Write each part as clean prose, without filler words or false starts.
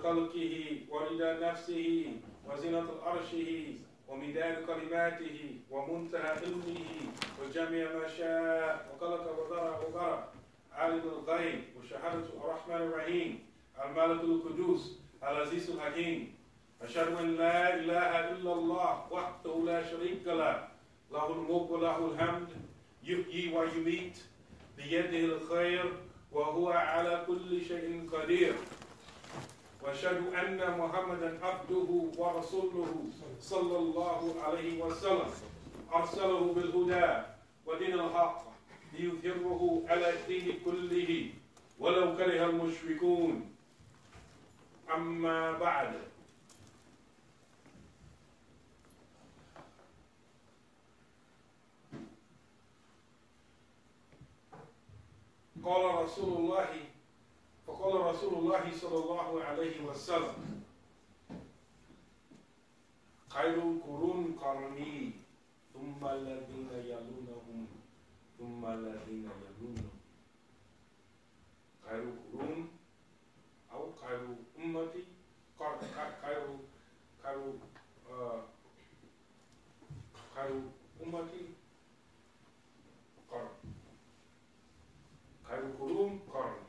خلقه ورضا نفسه وزنة عرشه ومداد كلماته ومنتهى علمه وجميع ما شاء وخلق وذرى وبرى عالم الغيب وشهادة الرحمن الرحيم الملك القدوس العزيز الحكيم أشهد أن لا إله إلا الله وحده لا شريك له له الملك وله الحمد يحيي ويميت بيده الخير وهو على كل شيء قدير وأشهد أن محمدا عبده ورسوله صلى الله عليه وسلم أرسله بالهدى ودين الحق ليظهره على الدين كله ولو كره المشركون أما بعد فقال رسول الله صلى الله عليه وسلم خير القرون قرني ثم الذين يلونهم ثم الذين يلونهم خير القرون أو خير أمتي خير أمتي قرن خير القرون قرن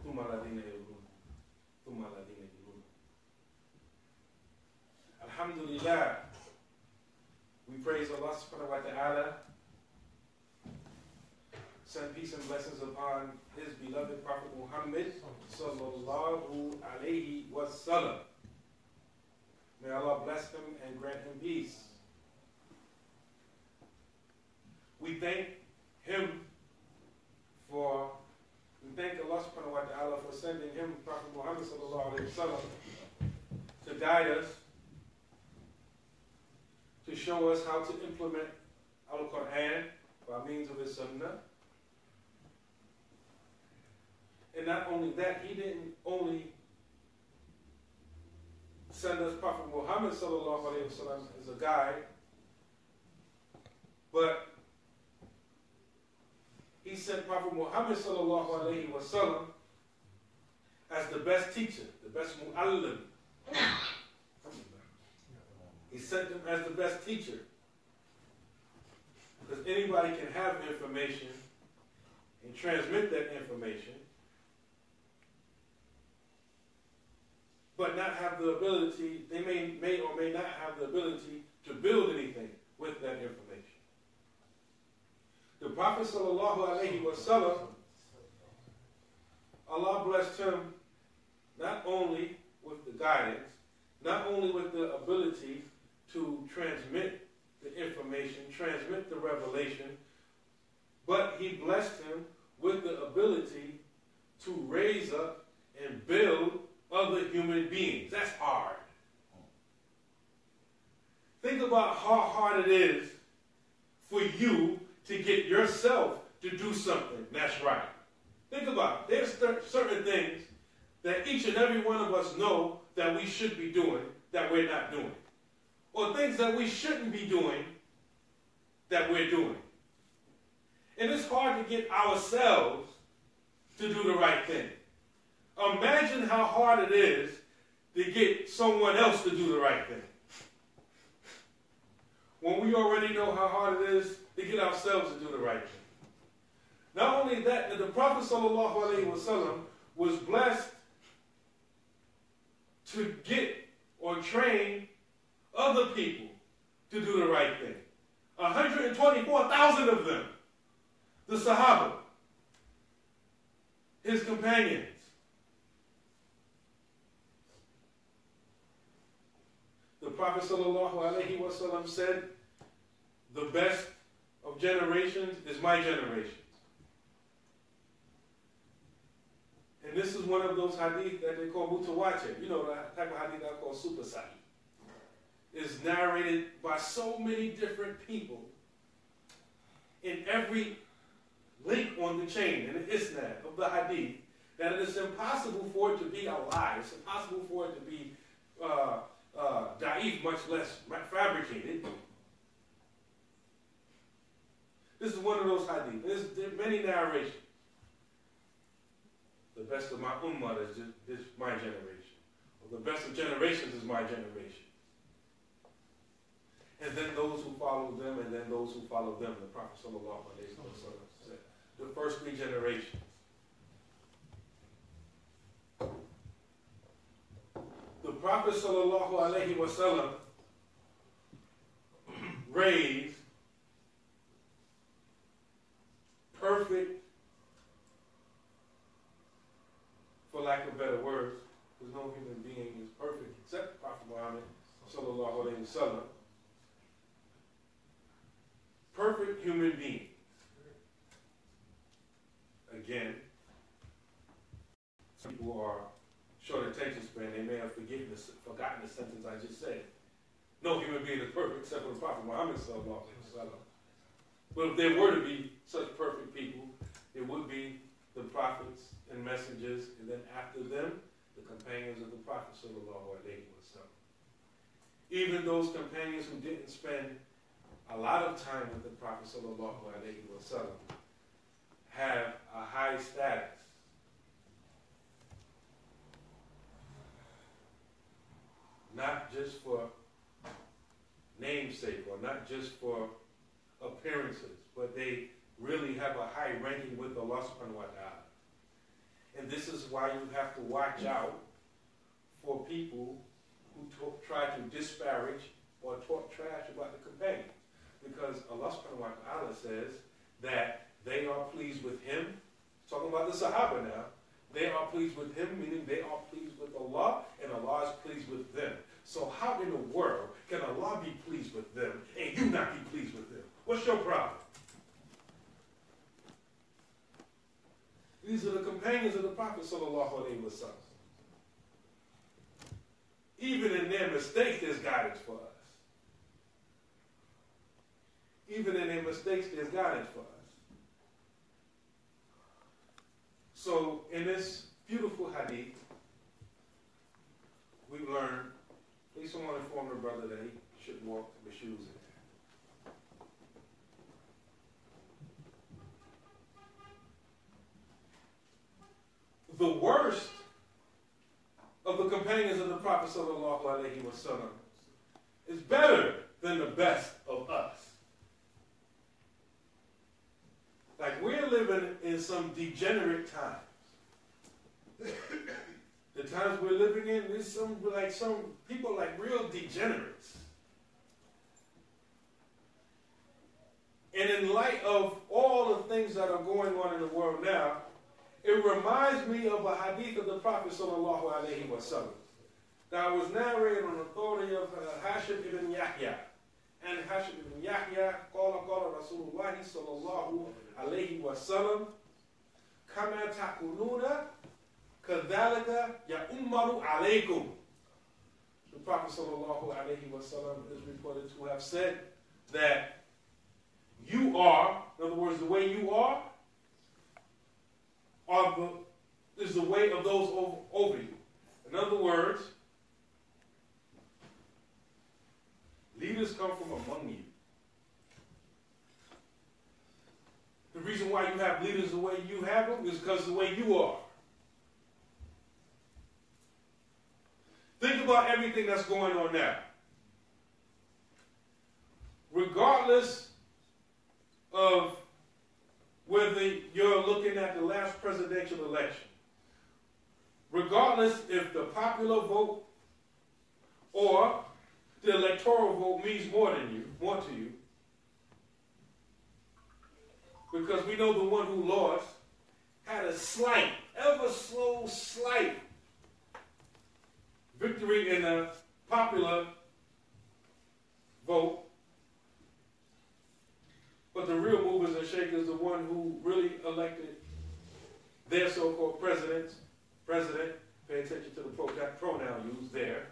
ثم الذين يلونهم ثم الذين يلونهم. Alhamdulillah, we praise Allah subhanahu wa ta'ala, send peace and blessings upon his beloved Prophet Muhammad sallallahu alayhi wa sallam. May Allah bless him and grant him peace. We thank Allah subhanahu wa ta'ala for sending him, Prophet Muhammad sallallahu alayhi wa sallam, to guide us, to show us how to implement Al-Quran by means of his sunnah. And not only that, he didn't only send us Prophet Muhammad sallallahu alayhi wa sallam as a guide, but he sent Prophet Muhammad sallallahu alayhi wa sallam as the best teacher, the best mu'allim. He sent him as the best teacher. Because anybody can have information and transmit that information, but not have the ability, they may or may not have the ability to build anything with that information. The Prophet sallallahu alayhi wa sallam, Allah blessed him not only with the guidance, not only with the ability to transmit the information, transmit the revelation, but he blessed him with the ability to raise up and build other human beings. That's hard. Think about how hard it is for you to get yourself to do something that's right. Think about it. There's certain things that each and every one of us know that we should be doing that we're not doing. Or things that we shouldn't be doing that we're doing. And it's hard to get ourselves to do the right thing. Imagine how hard it is to get someone else to do the right thing. When we already know how hard it is to get ourselves to do the right thing. Not only that, the Prophet sallallahu alaihi wasallam was blessed to get or train other people to do the right thing. 124,000 of them. The Sahaba, his companions. The Prophet sallallahu alaihi wasallam said, the best of generations is my generation. And this is one of those hadith that they call mutawatir. You know, the type of hadith I call super sahih. It's narrated by so many different people in every link on the chain, in the isnad of the hadith, that it is impossible for it to be a lie. It's impossible for it to be da'if, much less fabricated. This is one of those hadith. There's many narrations. The the best of my ummah is my generation. Or the best of generations is my generation. And then those who follow them, and then those who follow them. The Prophet sallallahu alaihi wasallam said, the first 3 generations. The Prophet sallallahu alaihi wasallam raised perfect, for lack of better words, because no human being is perfect except Prophet Muhammad sallallahu alaihi wasallam. Perfect human beings. Again, some people are short attention span. They may have forgotten the sentence I just said. No human being is perfect except for the Prophet Muhammad sallallahu alaihi wasallam. But if there were to be such perfect people, it would be the prophets and messengers, and then after them, the companions of the Prophet sallallahu alaihi wasallam. Even those companions who didn't spend a lot of time with the Prophet sallallahu alaihi wasallam have a high status. Not just for namesake or not just for appearances, but they really have a high ranking with Allah subhanahu wa ta'ala. And this is why you have to watch out for people who try to disparage or talk trash about the companions. Because Allah subhanahu wa ta'ala says that they are pleased with him. Talking about the Sahaba now. They are pleased with him, meaning they are pleased with Allah, and Allah is pleased with them. So how in the world can Allah be pleased with them and you not be pleased with them? What's your problem? These are the companions of the Prophet sallallahu alaihi wasallam. Even in their mistakes, there's guidance for us. Even in their mistakes, there's guidance for us. So in this beautiful hadith, we learn, at least someone informed the brother that he shouldn't walk with shoes in. The worst of the companions of the Prophet sallallahu alaihi wasallam is better than the best of us. Like we're living in some degenerate times. The times we're living in, there's some people like real degenerates. And in light of all the things that are going on in the world now, it reminds me of a hadith of the Prophet sallallahu alaihi wasallam. That was narrated on the authority of Hashim ibn Yahya. And Hashim ibn Yahya, qala Rasulullah sallallahu alaihi wasallam, kama takununa kadhalika ya'ummaru alaykum. The Prophet sallallahu alaihi wasallam is reported to have said that you are, in other words, the way you are is the way of those over you. In other words, leaders come from among you. The reason why you have leaders the way you have them is because of the way you are. Think about everything that's going on now. Regardless of whether you're looking at the last presidential election, regardless if the popular vote or the electoral vote means more to you, because we know the one who lost had a slight, ever so slight victory in the popular vote. But the real movers and shakers, the one who really elected their so-called president, pay attention to the pronoun used there,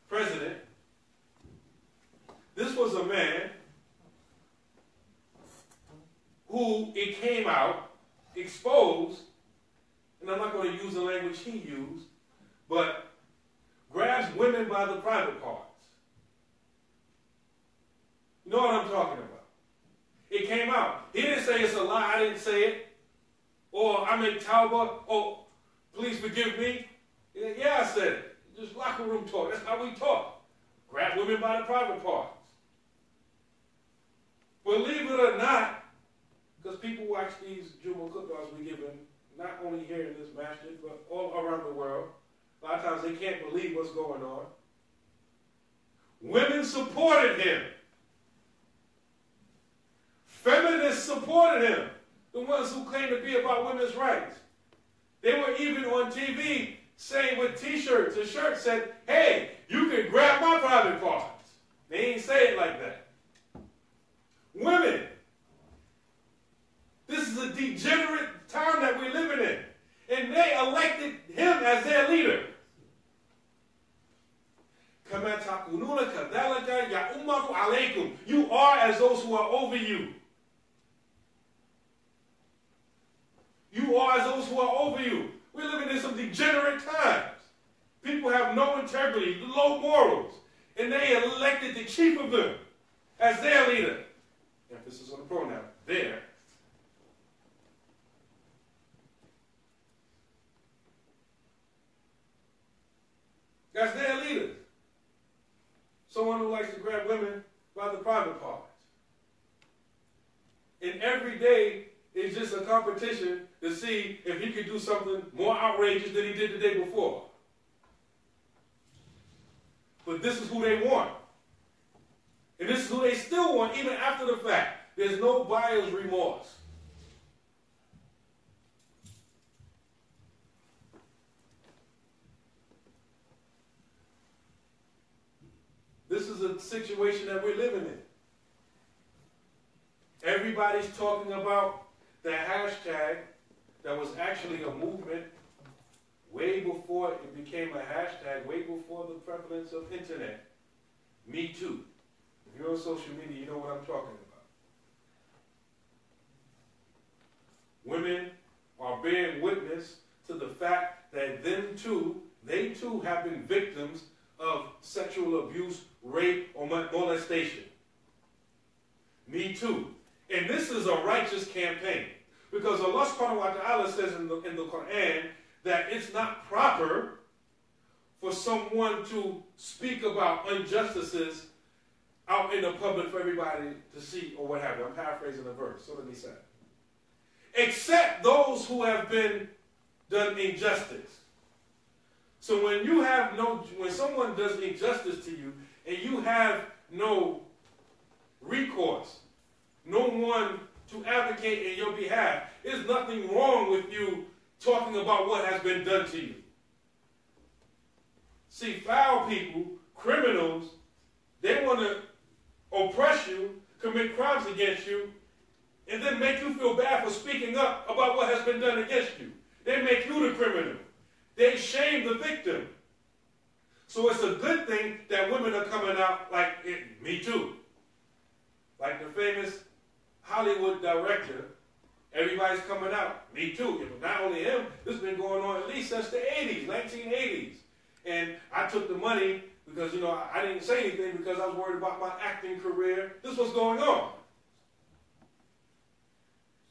president, this was a man who it came out, exposed, and I'm not going to use the language he used, but grabs women by the private parts. You know what I'm talking about? It came out. He didn't say it's a lie. I didn't say it. Or I make tauba, oh, please forgive me. Yeah, I said it. Just locker room talk. That's how we talk. Grab women by the private parts. Believe it or not, because people watch these Juma khutbahs we giving, not only here in this masjid, but all around the world. A lot of times they can't believe what's going on. Women supported him. Feminists supported him. The ones who claim to be about women's rights. They were even on TV saying with t-shirts, the shirt said, hey, you can grab my private parts. They ain't say it like that. Women. This is a degenerate time that we're living in. And they elected him as their leader. You are as those who are over you. You are as those who are over you. We're living in some degenerate times. People have no integrity, low morals. And they elected the chief of them as their leader. Emphasis on the pronoun, there. That's their leader. Someone who likes to grab women by the private parts. And every day is just a competition to see if he could do something more outrageous than he did the day before. But this is who they want. And this is who they still want even after the fact. There's no buyer's remorse. This is a situation that we're living in. Everybody's talking about the hashtag that was actually a movement way before it became a hashtag, way before the prevalence of internet. Me Too. If you're on social media, you know what I'm talking about. Women are bearing witness to the fact that they too have been victims of sexual abuse, rape, or molestation. Me Too. And this is a righteous campaign. Because Allah subhanahu wa ta'ala says in the Quran that it's not proper for someone to speak about injustices out in the public for everybody to see or what have you. I'm paraphrasing the verse, so let me say. Except those who have been done injustice. So when someone does injustice to you and you have no recourse, no one to advocate in your behalf, there's nothing wrong with you talking about what has been done to you. See, foul people, criminals, they want to oppress you, commit crimes against you, and then make you feel bad for speaking up about what has been done against you. They make you the criminal. They shame the victim. So it's a good thing that women are coming out like Me Too. Like the famous Hollywood director, everybody's coming out. Me Too. Not only him, this has been going on at least since the 80s, 1980s. And I took the money because, I didn't say anything because I was worried about my acting career. This was going on.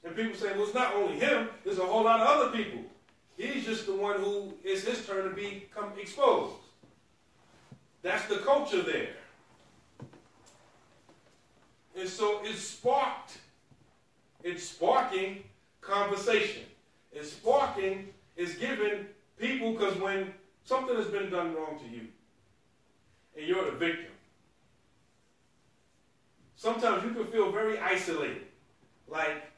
And people say, well, it's not only him, there's a whole lot of other people. He's just the one who it's his turn to become exposed. That's the culture there. And so it's sparking conversation. It's giving people, because when something has been done wrong to you, and you're the victim, sometimes you can feel very isolated. Like,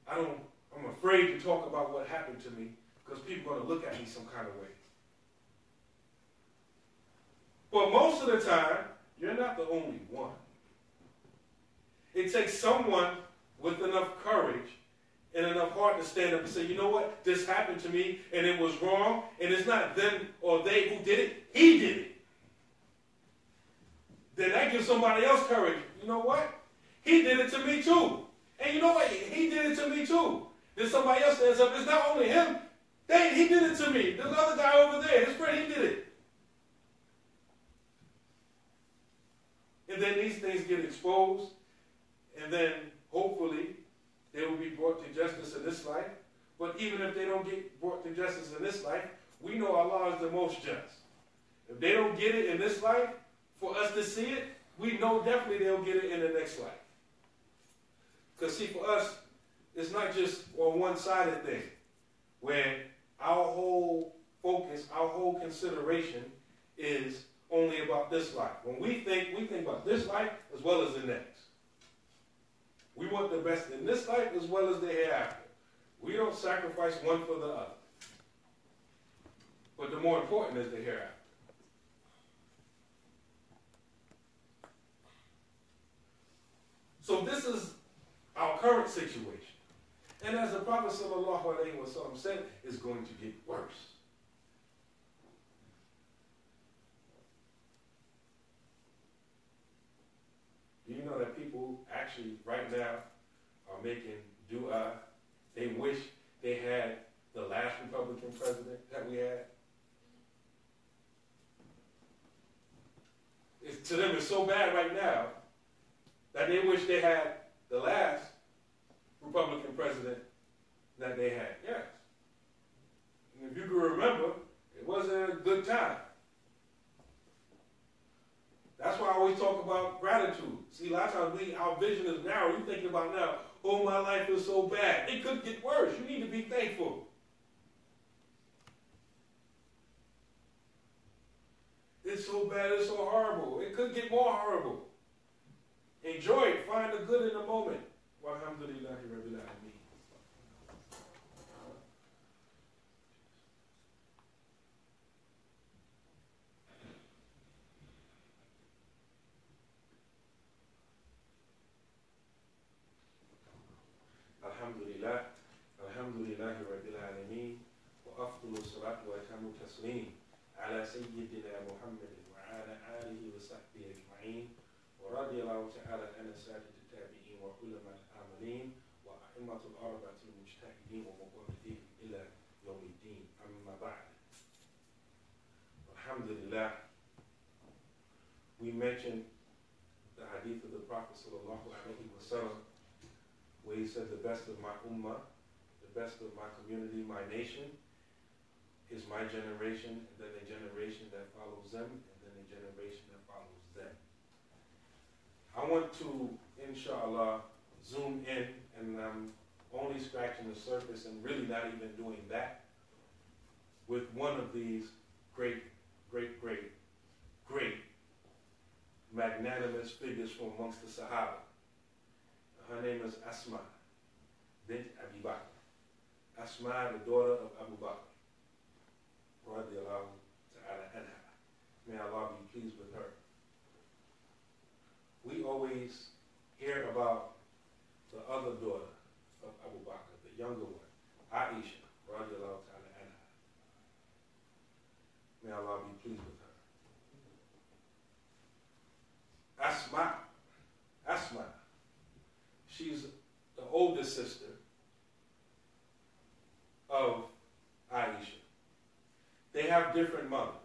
I'm afraid to talk about what happened to me because people are going to look at me some kind of way. But most of the time, you're not the only one. It takes someone with enough courage and enough heart to stand up and say, you know what, this happened to me and it was wrong, and it's not them or they who did it, he did it. Then that gives somebody else courage. You know what? He did it to me too. And you know what? He did it to me too. Then somebody else stands up. It's not only him. He did it to me. There's another guy over there. His friend, he did it. And then these things get exposed. And then, hopefully, they will be brought to justice and in this life, but even if they don't get brought to justice in this life, we know Allah is the most just. If they don't get it in this life, for us to see it, we know definitely they'll get it in the next life. Because see, for us, it's not just a one-sided thing, where our whole focus, our whole consideration is only about this life. When we think about this life as well as the next. We want the best in this life as well as the hereafter. We don't sacrifice one for the other. But the more important is the hereafter. So this is our current situation. And as the Prophet ﷺ said, it's going to get worse. Do you know that people actually right now are making dua? They wish they had the last Republican president that we had. To them, it's so bad right now that they wish they had the last Republican president that they had. Yes. And if you can remember, it wasn't a good time. That's why I always talk about gratitude. See, a lot of times our vision is narrow. You're thinking about now, oh, my life is so bad. It could get worse. You need to be thankful. It's so bad, it's so horrible. It could get more horrible. Enjoy it. Find the good in the moment. Walhamdulillahi Rabbil Alameen. Alhamdulillah. Alhamdulillahi Rabbil Alameen. Wa afdalu salatu wa atamu taslim. على سيدنا محمد وعلى آله وصحبه أجمعين ورضي الله تعالى عن السادة التابعين وعلماء العاملين وأئمة الأربعة المجتهدين ومقلدين إلى يوم الدين أما بعد. Alhamdulillah, we mentioned the hadith of the Prophet sallallahu alaihi wasallam, where he said, the best of my ummah, the best of my community, my nation, is my generation, and then the generation that follows them, and then the generation that follows them. I want to, inshallah, zoom in, and I'm only scratching the surface and really not even doing that, with one of these great magnanimous figures from amongst the Sahaba. Her name is Asma bint Abi Bakr. Asma, the daughter of Abu Bakr. May Allah be pleased with her. We always hear about the other daughter of Abu Bakr, the younger one, Aisha, radiallahu ta'ala anha. May Allah be pleased with her. Asma, she's the older sister of Aisha. They have different mothers.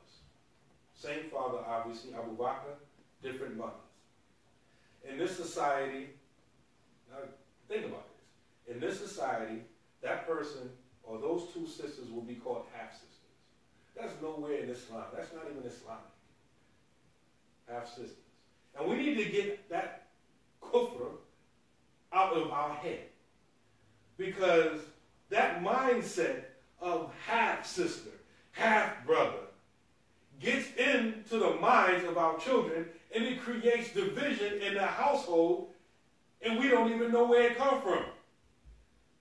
Same father, obviously, Abu Bakr, different mothers. In this society, now think about this. In this society, that person or those two sisters will be called half-sisters. That's nowhere in Islam. That's not even Islamic. Half-sisters. And we need to get that kufr out of our head. Because that mindset of half-sister, half-brother, gets into the minds of our children, and it creates division in the household, and we don't even know where it comes from.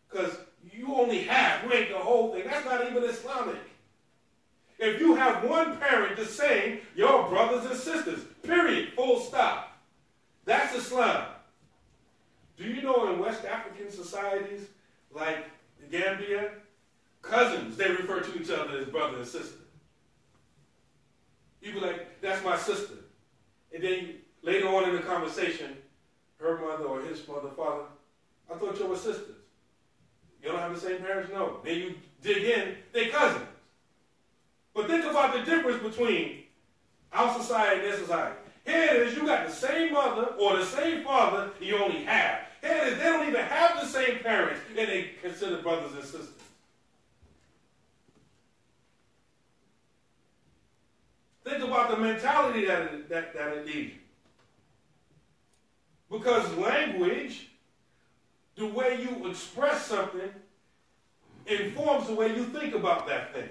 Because you only half, you ain't the whole thing. That's not even Islamic. If you have one parent the same, your brothers and sisters, period, full stop. That's Islam. Do you know in West African societies, like the Gambia, cousins, they refer to each other as brother and sister. You be like, that's my sister. And then later on in the conversation, her mother or his mother, father, I thought you were sisters. You don't have the same parents? No. Then you dig in, they cousins. But think about the difference between our society and their society. Here it is, you got the same mother or the same father, you only have. Here it is, they don't even have the same parents, and they consider brothers and sisters. Think about the mentality that it leaves you. Because language, the way you express something, informs the way you think about that thing.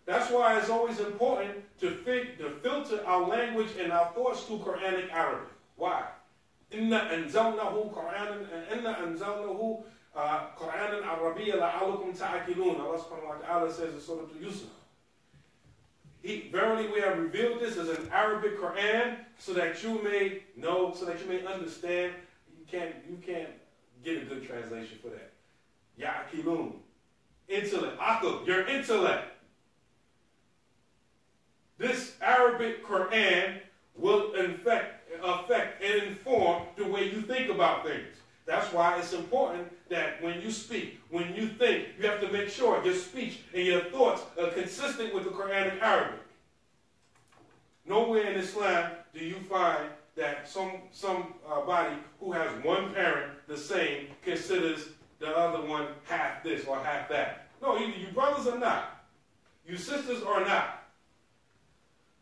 That's why it's always important to filter our language and our thoughts through Quranic Arabic. Why? Inna anzalnahu Qur'anan Arabiyya la'alukum ta'akilun. Allah subhanahu wa ta'ala says in Surah Yusuf. Verily we have revealed this as an Arabic Quran so that you may know, so that you may understand. You can't get a good translation for that. Ya'akilun. Intellect. Aql, your intellect. This Arabic Quran will affect and inform the way you think about things. That's why it's important that when you speak, when you think, you have to make sure your speech and your thoughts are consistent with the Quranic Arabic. Nowhere in Islam do you find that somebody who has one parent the same considers the other one half this or half that. No, either you brothers or not. You sisters or not.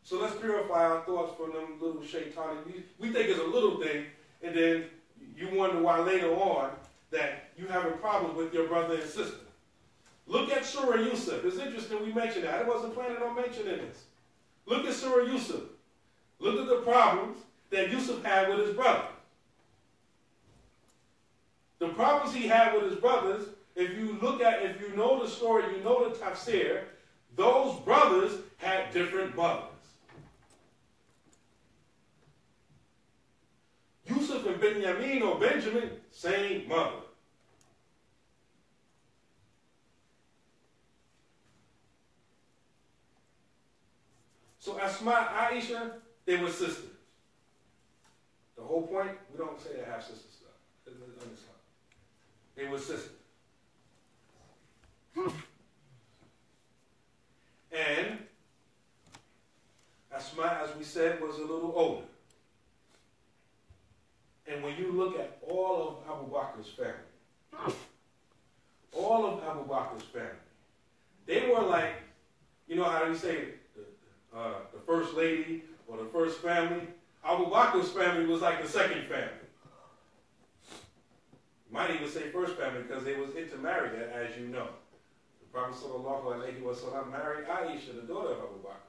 So let's purify our thoughts from them little shaitan. We think it's a little thing, and then you wonder why later on that you having problems with your brother and sister. Look at Surah Yusuf. It's interesting we mentioned that. I wasn't planning on mentioning this. Look at Surah Yusuf. Look at the problems that Yusuf had with his brother. The problems he had with his brothers, if you know the story, you know the tafsir, those brothers had different mothers. Yusuf and Benjamin or Benjamin, same mother. So Asma, Aisha, they were sisters. The whole point, we don't say they have sister stuff. They were sisters. And Asma, as we said, was a little older. And when you look at all of Abu Bakr's family, they were like, you know how you say the first lady or the first family? Abu Bakr's family was like the second family. You might even say first family because they was intermarried, as you know. The Prophet sallallahu alaihi wasallam married Aisha, the daughter of Abu Bakr.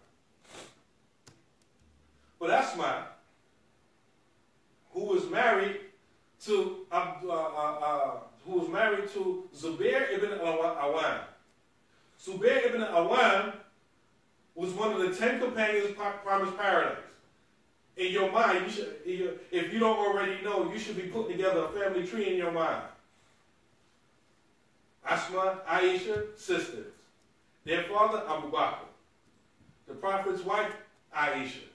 But Asma, who was married to Zubair ibn Awam. Zubair ibn Awam was one of the 10 companions promised paradise. In your mind, if you don't already know, you should be putting together a family tree in your mind. Asma, Aisha, sisters. Their father, Abu Bakr. The Prophet's wife, Aisha.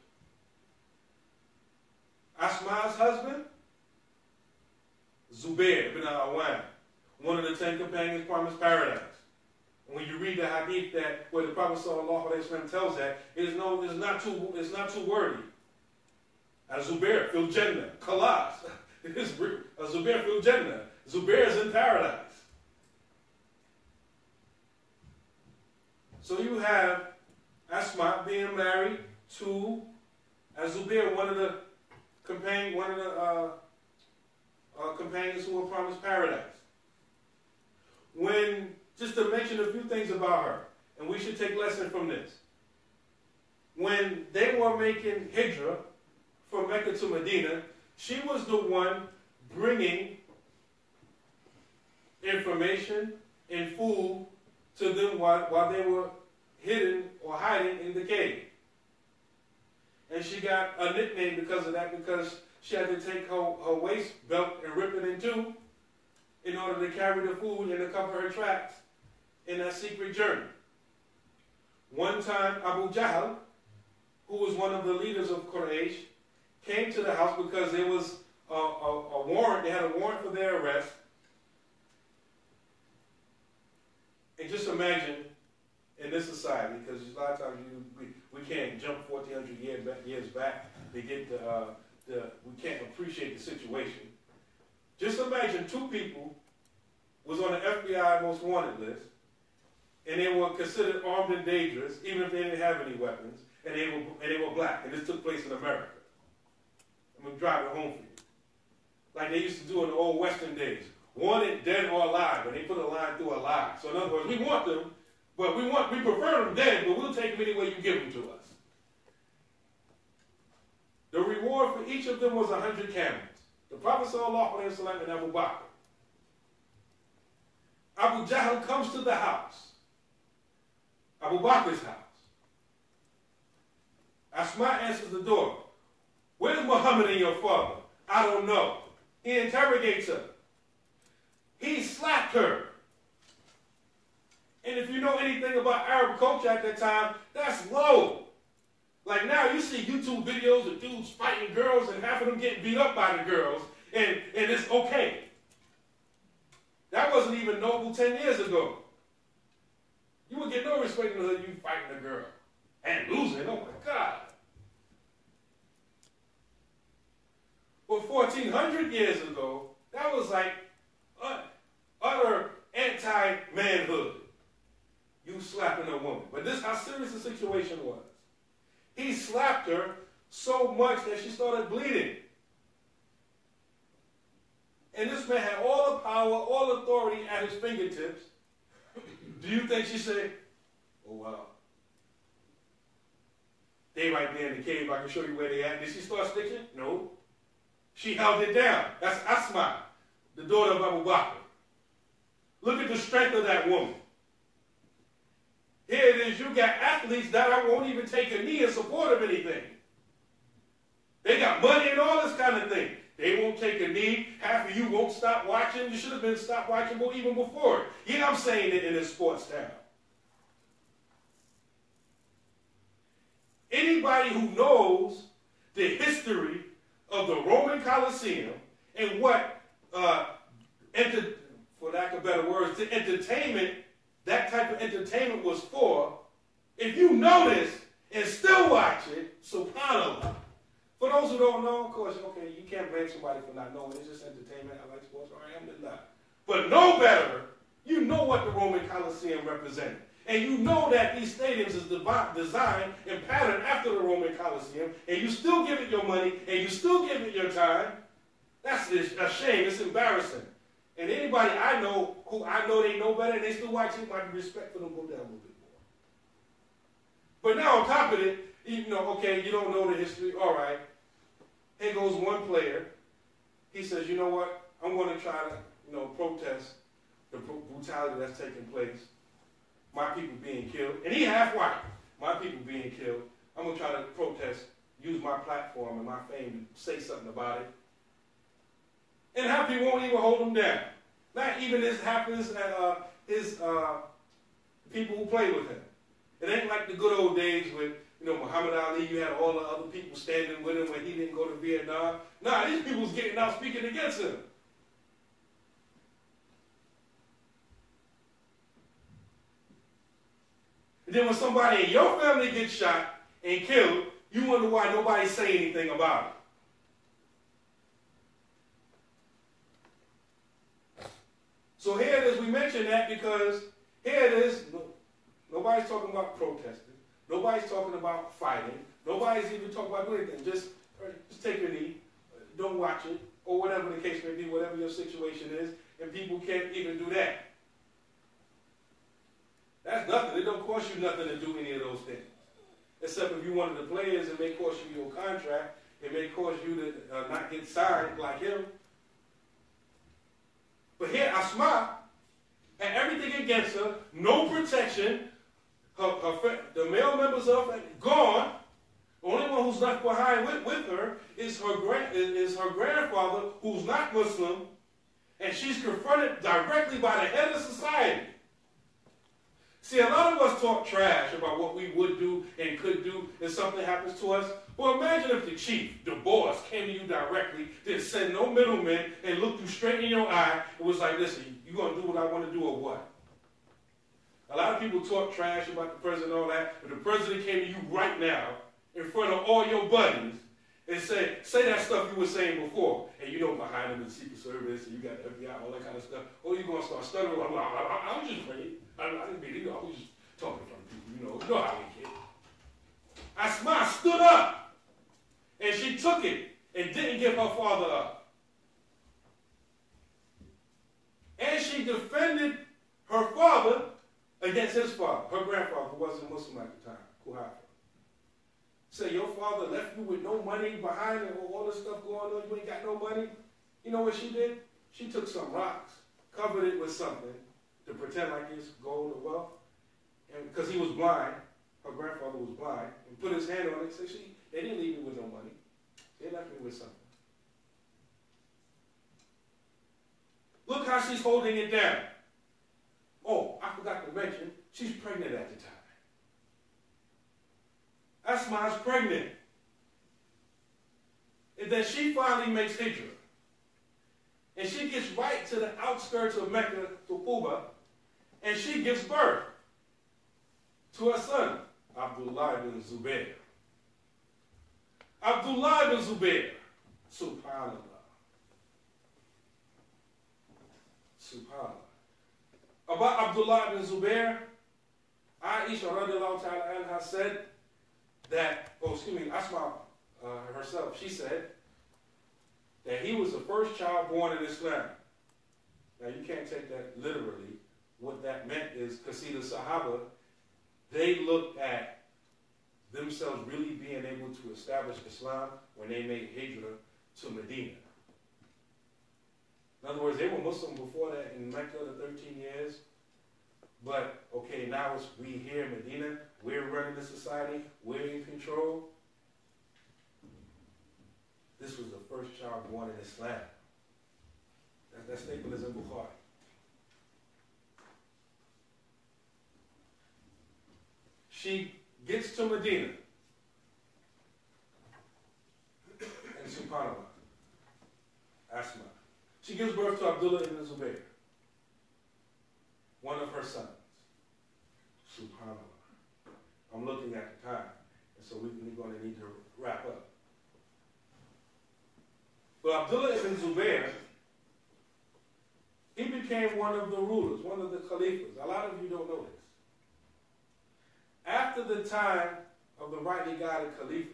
Asma's husband, Zubair ibn Awam, one of the 10 companions promised paradise. When you read the hadith where the Prophet ﷺ tells that, it's not too wordy. Zubair fil Jannah, Khalas. Zubair fil Jannah. Zubair is in paradise. So you have Asma being married to Zubair, one of the companions who were promised paradise. Just to mention a few things about her, and we should take lesson from this. When they were making hijrah from Mecca to Medina, she was the one bringing information and food to them while they were hidden or hiding in the cave. And she got a nickname because of that, because she had to take her waist belt and rip it in two in order to carry the food and to cover her tracks in that secret journey. One time, Abu Jahl, who was one of the leaders of Quraysh, came to the house because there was a warrant. They had a warrant for their arrest. And just imagine in this society, because a lot of times we can't jump 1,400 years back to get we can't appreciate the situation. Just imagine two people was on the FBI most wanted list, and they were considered armed and dangerous, even if they didn't have any weapons, and they were black, and this took place in America. I'm going to drive it home for you. Like they used to do in the old Western days. Wanted, dead or alive, and they put a line through alive. So in other words, we want them, but we prefer them dead, but we'll take them any way you give them to us. The reward for each of them was 100 camels. The Prophet sallallahu alaihi wasallam and Abu Bakr. Abu Jahl comes to the house, Abu Bakr's house. Asma answers the door. Where's Muhammad and your father? I don't know. He interrogates her. He slapped her. And if you know anything about Arab culture at that time, that's low. Like now you see YouTube videos of dudes fighting girls and half of them getting beat up by the girls, and it's okay. That wasn't even noble 10 years ago. You would get no respect until you fighting a girl. And losing, oh my God. Well, 1,400 years ago, that was like utter anti-manhood. You slapping a woman. But this is how serious the situation was. He slapped her so much that she started bleeding. And this man had all the power, all authority at his fingertips. Do you think she said, oh, wow. They right there in the cave, I can show you where they at. Did she start stitching? No. She held it down. That's Asma, the daughter of Abu Bakr. Look at the strength of that woman. Here it is, you got athletes that won't even take a knee in support of anything. They got money and all this kind of thing. They won't take a knee. Half of you won't stop watching. You should have been stopped watching even before. Yeah, I'm saying it in a sports town. Anybody who knows the history of the Roman Colosseum and what, for lack of better words, the entertainment, that type of entertainment was for, if you know this and still watch it, subhanAllah. For those who don't know, of course, okay, you can't blame somebody for not knowing. It's just entertainment. I like sports. All right, alhamdulillah. But know better. You know what the Roman Colosseum represented. And you know that these stadiums is designed and patterned after the Roman Colosseum, and you still give it your money, and you still give it your time. That's a shame. It's embarrassing. And anybody I know who I know they know better and they still watch it, my respect for them go down a little bit more. But now on top of it, you know, okay, you don't know the history. All right. Here goes one player. He says, you know what? I'm going to try to, you know, protest the brutality that's taking place. My people being killed. And he half white. My people being killed. I'm going to try to protest, use my platform and my fame to say something about it. And half people won't even hold him down. Not even half his people who play with him. It ain't like the good old days with, you know, Muhammad Ali, you had all the other people standing with him when he didn't go to Vietnam. Nah, these people was getting out speaking against him. And then when somebody in your family gets shot and killed, you wonder why nobody say anything about it. So here it is, we mention that because here it is, nobody's talking about protesting. Nobody's talking about fighting. Nobody's even talking about doing anything. Just take a knee, don't watch it, or whatever the case may be, whatever your situation is, and people can't even do that. That's nothing. It don't cost you nothing to do any of those things. Except if you're one of the players, it may cost you your contract. It may cause you to not get signed like him. But here, Asma had everything against her, no protection. The male members of her gone. The only one who's left behind with her is her grandfather, who's not Muslim, and she's confronted directly by the head of society. See, a lot of us talk trash about what we would do and could do if something happens to us. Well, imagine if the chief, the boss, came to you directly, didn't send no middleman, and looked you straight in your eye and was like, listen, you going to do what I want to do or what? A lot of people talk trash about the president and all that, but the president came to you right now in front of all your buddies and say that stuff you were saying before. And you know, behind them, the Secret Service, and you got the FBI, all that kind of stuff. Oh, you're going to start stuttering. I'm just afraid. I didn't mean it. I was just talking from people, you know how we get. Asma stood up, and she took it and didn't give her father up. And she defended her father against his father, her grandfather, who wasn't Muslim at the time, Kuhafa. Say, your father left you with no money behind and all this stuff going on, you ain't got no money. You know what she did? She took some rocks, covered it with something to pretend like it's gold or wealth. And because he was blind, her grandfather was blind, and put his hand on it and said, they didn't leave me with no money. They left me with something. Look how she's holding it down. Oh, I forgot to mention, she's pregnant at the time. Asma's pregnant. And then she finally makes hijrah. And she gets right to the outskirts of Mecca, to Quba, and she gives birth to her son, Abdullah ibn Zubair. Abdullah ibn Zubair. Subhanallah. Subhanallah. About Abdullah ibn Zubair, Aisha radiallahu ta'ala anha said that, Asma herself, she said that he was the first child born in Islam. Now you can't take that literally. What that meant is, because see, the Sahaba, they looked at themselves really being able to establish Islam when they made hijrah to Medina. In other words, they were Muslim before that in Mecca, the 13 years. But, okay, now it's we here in Medina. We're running the society. We're in control. This was the first child born in Islam. That statement is in Bukhari. She gets to Medina. And subhanAllah, Asma. She gives birth to Abdullah ibn Zubair, one of her sons. SubhanAllah. I'm looking at the time, and so we're going to need to wrap up. But Abdullah ibn Zubair, he became one of the rulers, one of the caliphs. A lot of you don't know this. After the time of the rightly guided caliphs,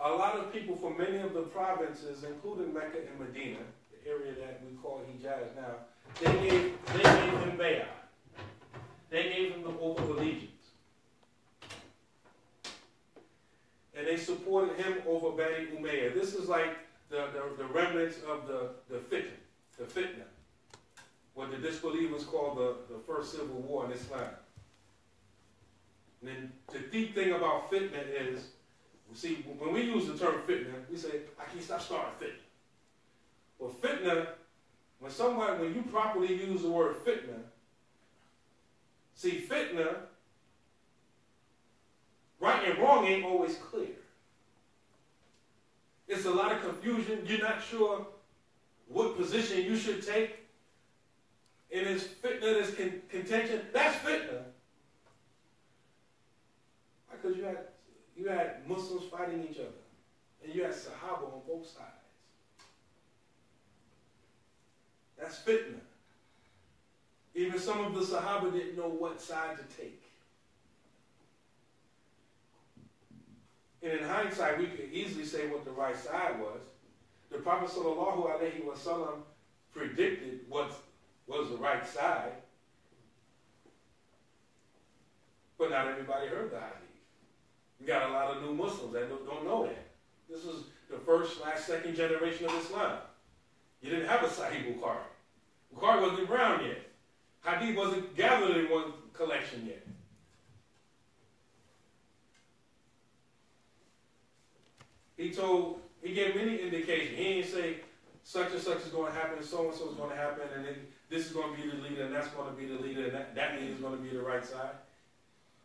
a lot of people from many of the provinces, including Mecca and Medina, the area that we call Hijaz now, they gave him bay'ah. They gave him the oath of allegiance. And they supported him over Bani Umayyah. This is like the remnants of the fitna, what the disbelievers call the first civil war in Islam. And then the deep thing about fitna is, see, when we use the term fitna, we say, I can't stop starting fitna. Well, fitna, when you properly use the word fitna, see, fitna, right and wrong ain't always clear. It's a lot of confusion. You're not sure what position you should take. And it's fitna, this contention. That's fitna. Because you had Muslims fighting each other. And you had Sahaba on both sides. That's fitna. Even some of the Sahaba didn't know what side to take. And in hindsight, we could easily say what the right side was. The Prophet ﷺ predicted what was the right side. But not everybody heard the hadith. You got a lot of new Muslims that don't know that. This is the second generation of Islam. You didn't have a Sahih Bukhari. Bukhari wasn't around yet. Hadith wasn't gathered in one collection yet. He gave many indications. He didn't say such and such is going to happen, and so is going to happen, and then this is going to be the leader, and that's going to be the leader, and that leader is going to be the right side.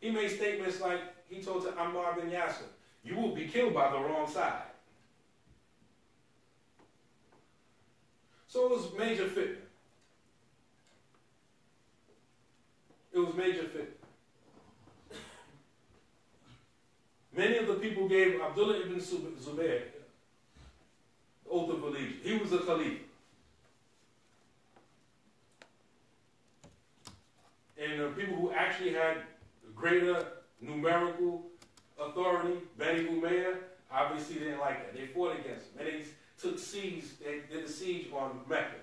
He made statements like, he told to Ammar bin Yasir, you will be killed by the wrong side. So it was major fitna. It was major fitna. Many of the people gave Abdullah ibn Zubayr the oath of allegiance. He was a caliph. And the people who actually had greater numerical authority, Bani Umayyah, obviously didn't like that. They fought against him. And they took siege, they did a siege on Mecca.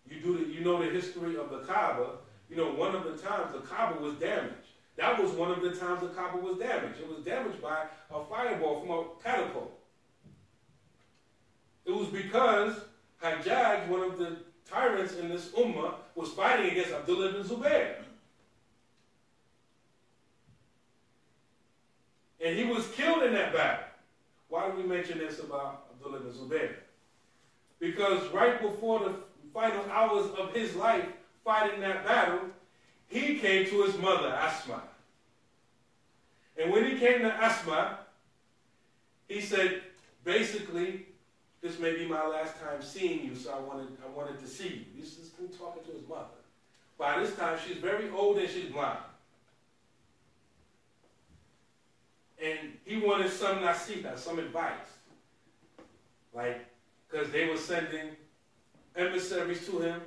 You know the history of the Kaaba. You know, one of the times the Kaaba was damaged. That was one of the times the Kaaba was damaged. It was damaged by a fireball from a catapult. It was because Hajjaj, one of the tyrants in this ummah, was fighting against Abdullah ibn Zubayr. And he was killed in that battle. Why do we mention this about Abdullah ibn Zubayr? Because right before the final hours of his life fighting that battle, he came to his mother, Asma. And when he came to Asma, he said, basically, this may be my last time seeing you, so I wanted to see you. He's just talking to his mother. By this time, she's very old and she's blind. And he wanted some nasiha, some advice. Like, because they were sending emissaries to him.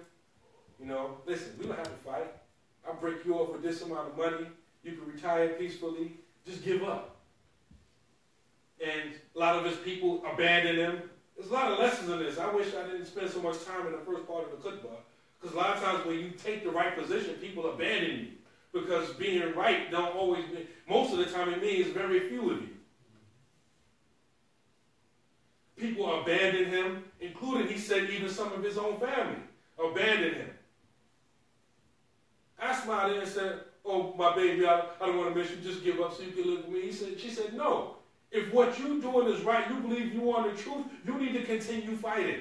You know, listen, we don't have to fight. I'll break you off with this amount of money. You can retire peacefully. Just give up. And a lot of his people abandoned him. There's a lot of lessons in this. I wish I didn't spend so much time in the first part of the khutbah. Because a lot of times when you take the right position, people abandon you. Because being right don't always mean, most of the time it means very few of you. People abandoned him, including, he said, even some of his own family abandoned him. Asma then said, oh, my baby, I don't want to miss you, just give up so you can live with me. She said, no. If what you're doing is right, you believe you are the truth, you need to continue fighting,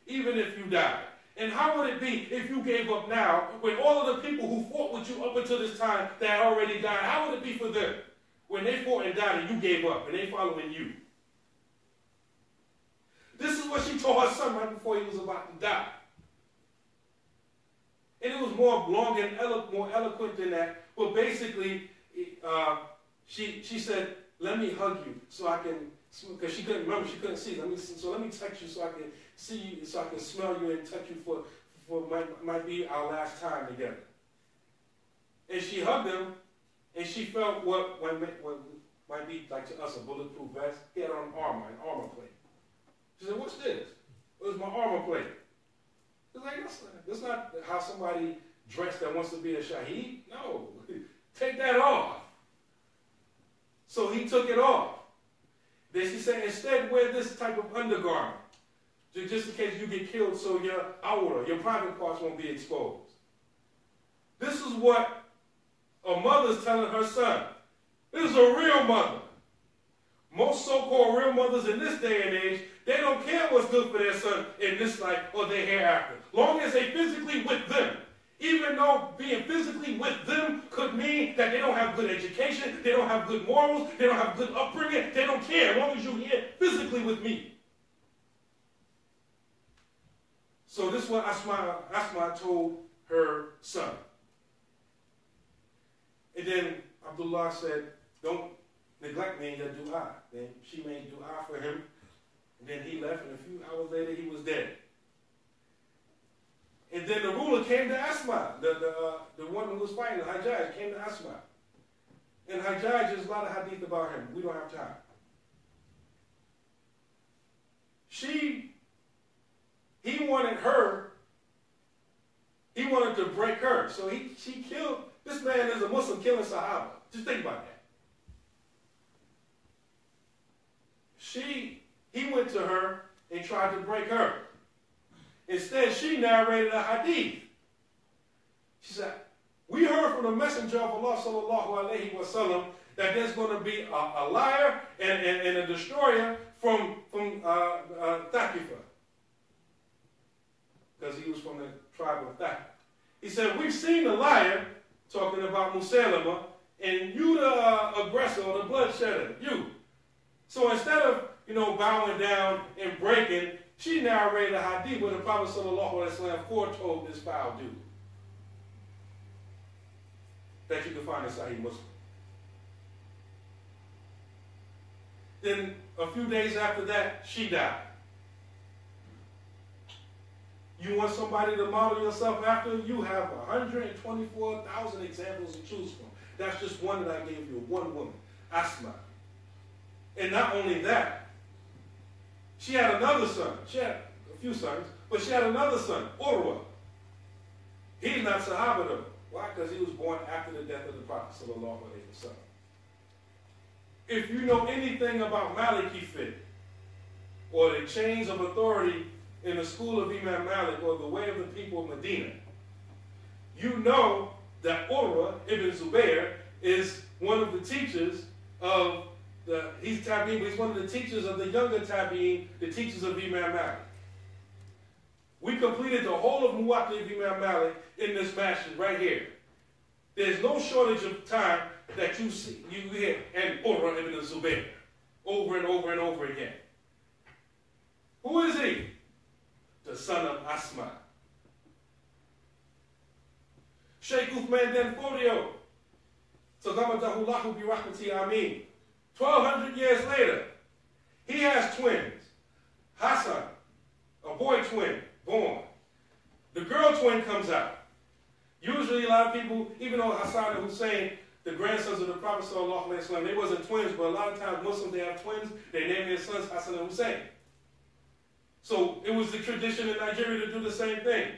even if you die. And how would it be if you gave up now, when all of the people who fought with you up until this time that had already died, how would it be for them? When they fought and died and you gave up and they following you. This is what she told her son right before he was about to die. And it was more long and more eloquent than that. But basically, she said, let me hug you so I can, because she couldn't remember, she couldn't see. So let me touch you so I can see you, so I can smell you and touch you for might be our last time together. And she hugged him, and she felt what might be like to us a bulletproof vest. He had on an armor plate. She said, what's this? It was my armor plate. It's like, that's not how somebody dressed that wants to be a shaheed. No, take that off. So he took it off. Then she said, instead wear this type of undergarment, just in case you get killed so your awra, your private parts won't be exposed. This is what a mother's telling her son. This is a real mother. Most so-called real mothers in this day and age, they don't care what's good for their son in this life or their hereafter, long as they physically with them. Even though being physically with them could mean that they don't have good education, they don't have good morals, they don't have good upbringing, they don't care as long as you're here physically with me. So this is what Asma told her son. And then Abdullah said, don't neglect me in your dua. Then she made dua for him. And then he left, and a few hours later he was dead. And then the ruler came to Asma, the one who was fighting, the Hajjaj, came to Asma. And Hajjaj, there's a lot of hadith about him. We don't have time. He wanted to break her. So she killed, this man is a Muslim killing Sahaba. Just think about that. He went to her and tried to break her. Instead, she narrated a hadith. She said, we heard from the Messenger of Allah sallallahu alaihi wasallam that there's going to be a liar and a destroyer from Thaqifa. Because he was from the tribe of Thaqif. He said, we've seen the liar, talking about Musaylama, and you the aggressor or the bloodshedder, you. So instead of, bowing down and breaking, she narrated a hadith where the Prophet ﷺ foretold this foul dude. That you can find in Sahih Muslim. Then a few days after that, she died. You want somebody to model yourself after? You have 124,000 examples to choose from. That's just one that I gave you, one woman, Asma. And not only that, she had another son. She had a few sons, but she had another son, Urwa. He's not Sahaba though. Why? Because he was born after the death of the Prophet sallallahu alaihi wasallam. If you know anything about Maliki fiqh, or the chains of authority in the school of Imam Malik, or the way of the people of Medina, you know that Urwa ibn Zubair is one of the teachers of he's Tabi'in, but he's one of the teachers of the younger Tabi'in, the teachers of Imam Malik. We completed the whole of Muwatta of Imam Malik in this masjid right here. There's no shortage of time that you hear and Urwa ibn Zubair over and over and over again. Who is he? The son of Asma. Sheikh Uthman Dan Fodio, Tagamadahu bi rahmati ameen. 1,200 years later, he has twins. Hassan, a boy twin, born. The girl twin comes out. Usually a lot of people, even though Hassan and Hussein, the grandsons of the Prophet sallallahu alaihi wasallam, they wasn't twins, but a lot of times Muslims, they have twins, they name their sons Hassan and Hussein. So it was the tradition in Nigeria to do the same thing.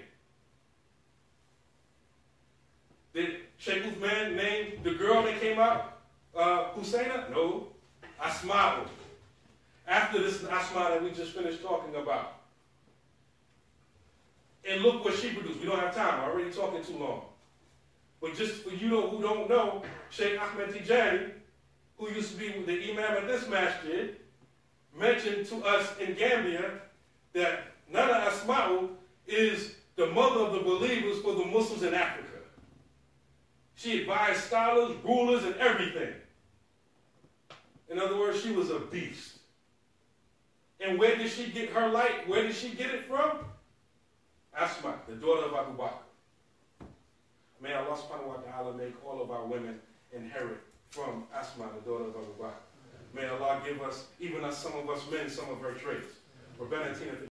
Did Sheikh Uthman name the girl that came out Husseina? No. Asma'u. After this Asma that we just finished talking about. And look what she produced. We don't have time. I'm already talking too long. But just for you who don't know, Sheikh Ahmed Tijani, who used to be the imam at this masjid, mentioned to us in Gambia that Nana Asma'u is the mother of the believers for the Muslims in Africa. She advised scholars, rulers, and everything. In other words, she was a beast. And where did she get her light? Where did she get it from? Asma, the daughter of Abu Bakr. May Allah subhanahu wa ta'ala make all of our women inherit from Asma, the daughter of Abu Bakr. May Allah give us, even us, some of us men, some of her traits.